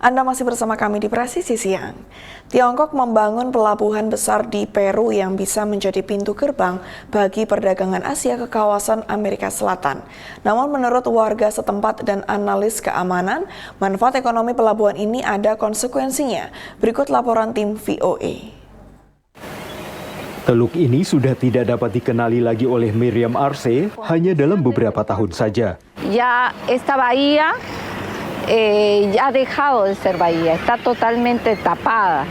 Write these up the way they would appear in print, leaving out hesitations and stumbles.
Anda masih bersama kami di Presisi Siang. Tiongkok membangun pelabuhan besar di Peru yang bisa menjadi pintu gerbang bagi perdagangan Asia ke kawasan Amerika Selatan. Namun menurut warga setempat dan analis keamanan, manfaat ekonomi pelabuhan ini ada konsekuensinya. Berikut laporan tim VOA. Teluk ini sudah tidak dapat dikenali lagi oleh Miriam Arce hanya dalam beberapa tahun saja. Ya esta bahía ya ha dejado de ser bahía, está totalmente tapada.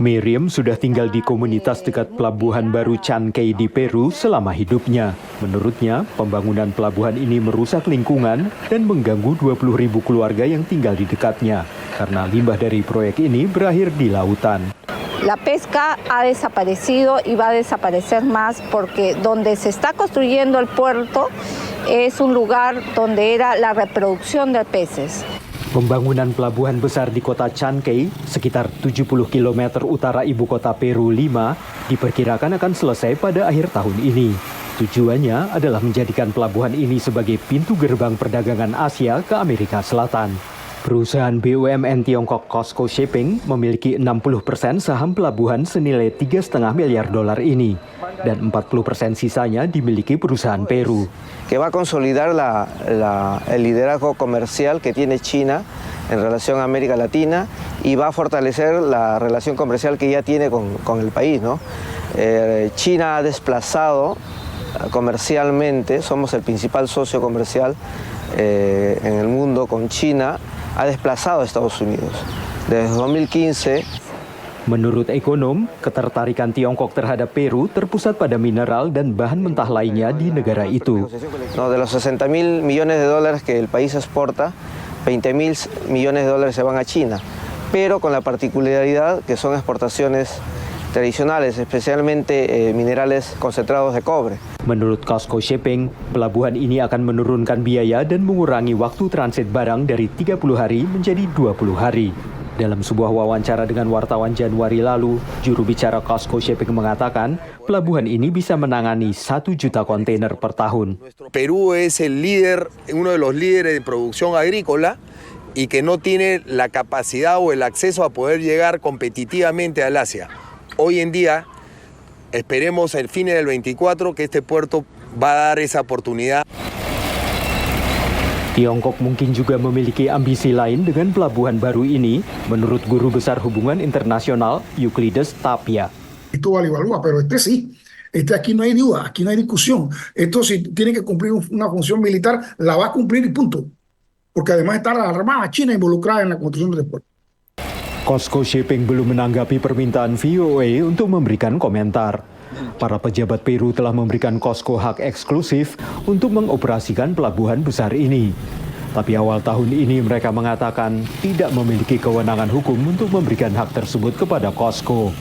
Miriam sudah tinggal di komunitas dekat pelabuhan baru Chancay di Peru selama hidupnya. Menurutnya, pembangunan pelabuhan ini merusak lingkungan dan mengganggu 20.000 keluarga yang tinggal di dekatnya, karena limbah dari proyek ini berakhir di lautan. La pesca ha desaparecido y va a desaparecer más porque donde se está construyendo el puerto es un lugar donde era la reproducción de peces. Pembangunan pelabuhan besar di kota Chancay, sekitar 70 km utara ibu kota Peru Lima, diperkirakan akan selesai pada akhir tahun ini. Tujuannya adalah menjadikan pelabuhan ini sebagai pintu gerbang perdagangan Asia ke Amerika Selatan. Perusahaan BUMN Tiongkok COSCO Shipping memiliki 60% saham pelabuhan senilai 3,5 miliar dolar ini, dan 40% sisanya dimiliki perusahaan Peru. Que va a consolidar el liderazgo comercial que tiene China en relación a América Latina y va a fortalecer la relación comercial que ya tiene con el país, ¿no? China ha desplazado comercialmente, somos el principal socio comercial en el mundo con China, ha desplazado a Estados Unidos. Desde 2015, menurut ekonom, ketertarikan Tiongkok terhadap Peru terpusat pada mineral dan bahan mentah lainnya di negara itu. no, de los 60.000 millones de dólares que el país exporta, 20.000 millones de dólares se van a China, pero con la particularidad que son exportaciones tradicionales, especialmente minerales concentrados de cobre. Menurut COSCO Shipping, pelabuhan ini akan menurunkan biaya dan mengurangi waktu transit barang dari 30 hari menjadi 20 hari. Dalam sebuah wawancara dengan wartawan Januari lalu, juru bicara COSCO Shipping mengatakan pelabuhan ini bisa menangani 1 juta kontainer per tahun. Perú es el líder, uno de los líderes de producción agrícola y que no tiene la capacidad o el acceso a poder llegar competitivamente al Asia. Hoy en día, esperemos el fin del 24 que este puerto va a dar esa oportunidad. Tiongkok mungkin juga memiliki ambisi lain dengan pelabuhan baru ini, menurut Guru Besar Hubungan Internasional Euclides Tapia. Esto vale evalúa, pero sí. Aquí no hay duda, aquí no hay discusión. Esto si tiene que cumplir una función militar, la va a cumplir y punto. Porque además está la Armada China involucrada en la construcción del puerto. COSCO Shipping belum menanggapi permintaan VOA untuk memberikan komentar. Para pejabat Peru telah memberikan COSCO hak eksklusif untuk mengoperasikan pelabuhan besar ini. Tapi awal tahun ini mereka mengatakan tidak memiliki kewenangan hukum untuk memberikan hak tersebut kepada COSCO.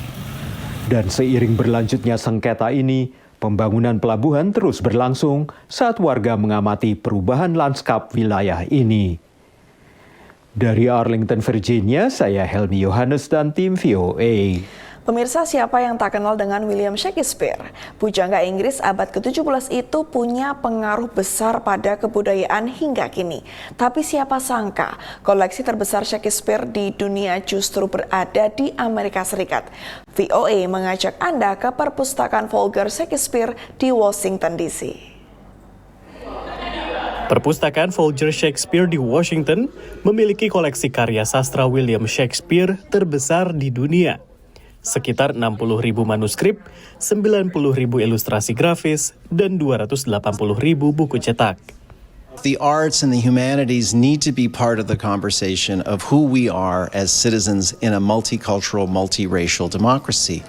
Dan seiring berlanjutnya sengketa ini, pembangunan pelabuhan terus berlangsung saat warga mengamati perubahan lanskap wilayah ini. Dari Arlington, Virginia, saya Helmi Yohanes dan tim VOA. Pemirsa, siapa yang tak kenal dengan William Shakespeare? Pujangga Inggris abad ke-17 itu punya pengaruh besar pada kebudayaan hingga kini. Tapi siapa sangka koleksi terbesar Shakespeare di dunia justru berada di Amerika Serikat. VOA mengajak Anda ke perpustakaan Folger Shakespeare di Washington DC. Perpustakaan Folger Shakespeare di Washington memiliki koleksi karya sastra William Shakespeare terbesar di dunia. Sekitar 60.000 manuskrip, 90.000 ilustrasi grafis, dan 280.000 buku cetak. The arts and the humanities need to be part of the conversation of who we are as citizens in a multicultural, multiracial democracy.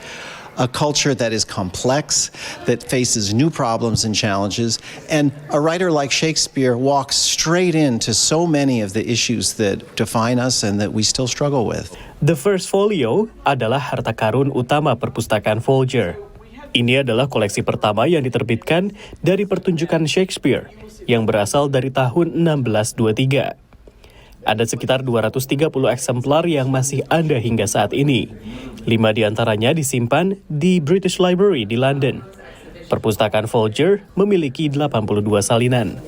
A culture that is complex, that faces new problems and challenges, and a writer like Shakespeare walks straight into so many of the issues that define us and that we still struggle with. The First Folio adalah harta karun utama perpustakaan Folger. Ini adalah koleksi pertama yang diterbitkan dari pertunjukan Shakespeare yang berasal dari tahun 1623. Ada sekitar 230 eksemplar yang masih ada hingga saat ini. 5 diantaranya disimpan di British Library di London. Perpustakaan Folger memiliki 82 salinan.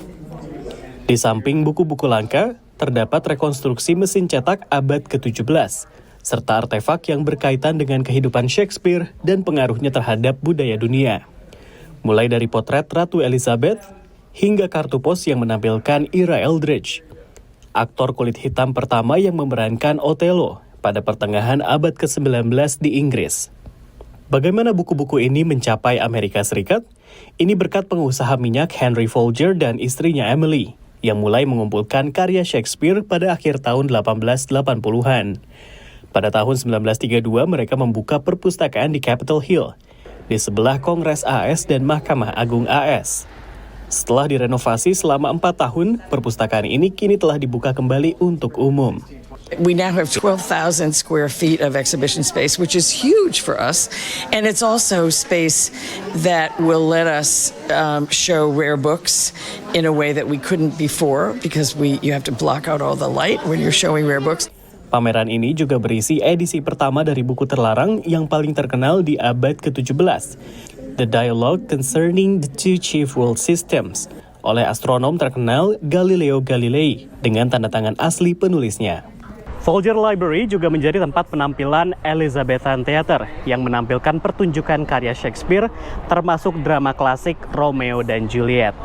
Di samping buku-buku langka, terdapat rekonstruksi mesin cetak abad ke-17, serta artefak yang berkaitan dengan kehidupan Shakespeare dan pengaruhnya terhadap budaya dunia. Mulai dari potret Ratu Elizabeth hingga kartu pos yang menampilkan Ira Eldridge, aktor kulit hitam pertama yang memerankan Othello pada pertengahan abad ke-19 di Inggris. Bagaimana buku-buku ini mencapai Amerika Serikat? Ini berkat pengusaha minyak Henry Folger dan istrinya Emily, yang mulai mengumpulkan karya Shakespeare pada akhir tahun 1880-an. Pada tahun 1932, mereka membuka perpustakaan di Capitol Hill, di sebelah Kongres AS dan Mahkamah Agung AS. Setelah direnovasi selama 4 tahun, perpustakaan ini kini telah dibuka kembali untuk umum. We now have 12,000 square feet of exhibition space, which is huge for us. And it's also space that will let us show rare books in a way that we couldn't before, because you have to block out all the light when you're showing rare books. Pameran ini juga berisi edisi pertama dari buku terlarang yang paling terkenal di abad ke-17, The Dialogue Concerning the Two Chief World Systems, oleh astronom terkenal Galileo Galilei dengan tanda tangan asli penulisnya. Folger Library juga menjadi tempat penampilan Elizabethan Theatre yang menampilkan pertunjukan karya Shakespeare termasuk drama klasik Romeo dan Juliet.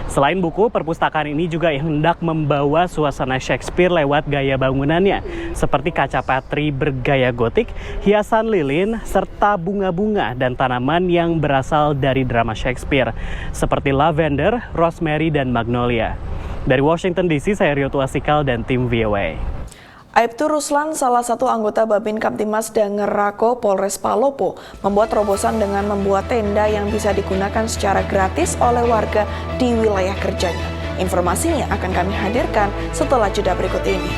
Selain buku, perpustakaan ini juga hendak membawa suasana Shakespeare lewat gaya bangunannya, seperti kaca patri bergaya gotik, hiasan lilin, serta bunga-bunga dan tanaman yang berasal dari drama Shakespeare, seperti lavender, rosemary, dan magnolia. Dari Washington DC, saya Rio Tuasikal dan tim VOA. Aibtu Ruslan, salah satu anggota Babin Kamtimas Dangerako Polres Palopo, membuat terobosan dengan membuat tenda yang bisa digunakan secara gratis oleh warga di wilayah kerjanya. Informasinya akan kami hadirkan setelah jeda berikut ini.